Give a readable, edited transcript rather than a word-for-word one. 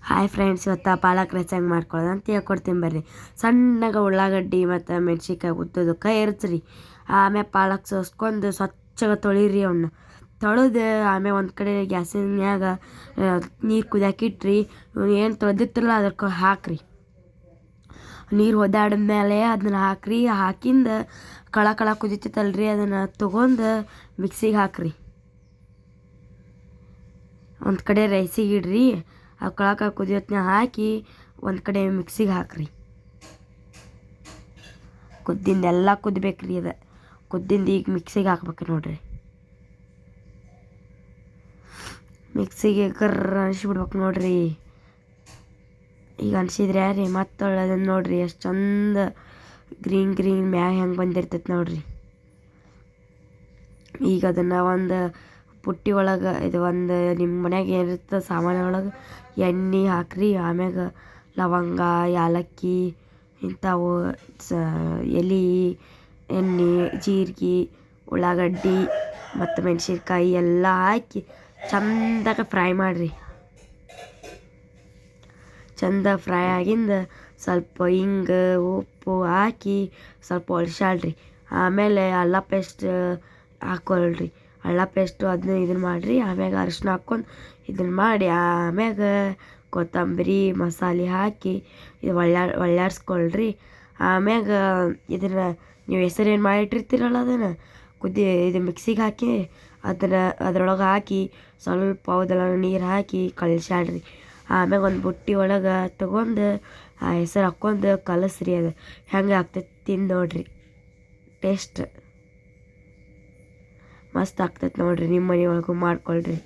Hi friends, ಇವತ್ತು ಪಾಲಕ್ rice ಹೆಂಗೆ ಮಾಡ್ಕೊಳ್ಳೋದು ಅಂತ ಹೇಳ್ಕೊಡ್ತೀನಿ ಬರ್ರಿ. ಸಣ್ಣಗೆ ಉಳ್ಳಾಗಡ್ಡಿ ಮತ್ತು ಮೆಣ್ಸಿನ್ಕಾಯಿ ಉದ್ದದಕ್ಕೆ ಇರ್ತ್ರಿ. ಆಮೇಲೆ ಪಾಲಕ್ ಸೋಸ್ಕೊಂಡು ಸ್ವಚ್ಛಗೆ ತೊಳಿರಿ. ಅವನ್ನ ತೊಳೆದು ಆಮೇಲೆ ಒಂದು ಕಡೆ ಗ್ಯಾಸಿನ ಮ್ಯಾಗ ನೀರು ಕುದಿಯಾಕಿಟ್ರಿ. ಏನು ತೊಳೆದಿರ್ತಿರಲ್ಲ ಅದಕ್ಕೆ ಹಾಕ್ರಿ. ನೀರು ಒದ್ದಾಡಿದ್ಮೇಲೆ ಅದನ್ನ ಹಾಕ್ರಿ. ಹಾಕಿಂದ ಕಳ ಕುದಿತೈತಲ್ರಿ, ಅದನ್ನು ತೊಗೊಂಡು ಮಿಕ್ಸಿಗೆ ಹಾಕ್ರಿ. ಒಂದು ಕಡೆ ರೈಸಿಗೆ ಇಡ್ರಿ. ಆ ಕಳ ಕುದಿಯೋತ್ನ ಹಾಕಿ ಒಂದು ಕಡೆ ಮಿಕ್ಸಿಗೆ ಹಾಕ್ರಿ. ಕುದ್ದಿಂದೆಲ್ಲ ಕುದ್ಬೇಕ್ರಿ. ಅದು ಕುದ್ದಿಂದ ಈಗ ಮಿಕ್ಸಿಗೆ ಹಾಕ್ಬೇಕು ನೋಡ್ರಿ. ಮಿಕ್ಸಿಗೆ ಕರ್ರ ಅನಿಸ್ಬಿಡ್ಬೇಕು ನೋಡ್ರಿ. ಈಗ ಅನಿಸಿದ್ರೆ ರೀ ಮತ್ತೆ ಅದನ್ನು ನೋಡ್ರಿ ಎಷ್ಟು ಚಂದ ಗ್ರೀನ್ ಮ್ಯಾಗ ಹೆಂಗೆ ಬಂದಿರ್ತೈತೆ ನೋಡ್ರಿ. ಈಗ ಅದನ್ನು ಒಂದು ಪುಟ್ಟಿ ಒಳಗೆ ಇದು ಒಂದು ನಿಮ್ಮ ಮನ್ಯಾಗ ಏನಿರ್ತದೆ ಸಾಮಾನು ಒಳಗೆ ಎಣ್ಣೆ ಹಾಕ್ರಿ. ಆಮ್ಯಾಗ ಲವಂಗ, ಯಾಲಕ್ಕಿ ಇಂಥವು ಎಲೆ, ಎಣ್ಣೆ, ಜೀರಿಗೆ, ಉಳ್ಳಾಗಡ್ಡಿ ಮತ್ತು ಮೆಣಸಿನ್ಕಾಯಿ ಎಲ್ಲ ಹಾಕಿ ಚಂದಾಗ ಫ್ರೈ ಮಾಡಿರಿ. ಚಂದ ಫ್ರೈ ಆಗಿಂದ ಸ್ವಲ್ಪ ಹಿಂಗೆ ಉಪ್ಪು ಹಾಕಿ ಸ್ವಲ್ಪ ಒಳ್ಸಾಳ್ರಿ. ಆಮೇಲೆ ಅಲ್ಲ ಪೇಸ್ಟ್ ಹಾಕ್ಕೊಳ್ರಿ. ಅಲ್ಲ ಪೇಸ್ಟು ಅದನ್ನ ಇದನ್ನು ಮಾಡಿರಿ. ಆಮ್ಯಾಗ ಅರಿಶಿನ ಹಾಕ್ಕೊಂಡು ಇದನ್ನು ಮಾಡಿ ಆಮ್ಯಾಗ ಕೊತ್ತಂಬರಿ ಮಸಾಲೆ ಹಾಕಿ ಇದು ಒಳ್ಳಾಡ್ಸ್ಕೊಳ್ರಿ. ಆಮ್ಯಾಗ ಇದನ್ನು ನೀವು ಹೆಸರೇನು ಮಾಡಿಟ್ಟಿರ್ತೀರಲ್ಲ ಅದನ್ನು ಇದು ಮಿಕ್ಸಿಗೆ ಹಾಕಿ ಅದ್ರೊಳಗೆ ಹಾಕಿ ಸ್ವಲ್ಪ ಅವದೆಲ್ಲ ನೀರು ಹಾಕಿ ಕಲ್ಸಾಡ್ರಿ. ಆಮ್ಯಾಗ ಒಂದು ಬುಟ್ಟಿ ಒಳಗೆ ತೊಗೊಂಡು ಆ ಹೆಸರು ಹಾಕ್ಕೊಂಡು ಕಲಸ್ರಿ. ಅದು ಹೆಂಗೆ ಆಗ್ತೈತೆ ತಿಂದು ನೋಡ್ರಿ. ಟೇಸ್ಟ್ ಮಸ್ತ್ ಆಗ್ತೈತೆ ನೋಡ್ರಿ. ನಿಮ್ಮ ಮನೆ ಒಳಗೂ ಮಾಡ್ಕೊಳ್ರಿ.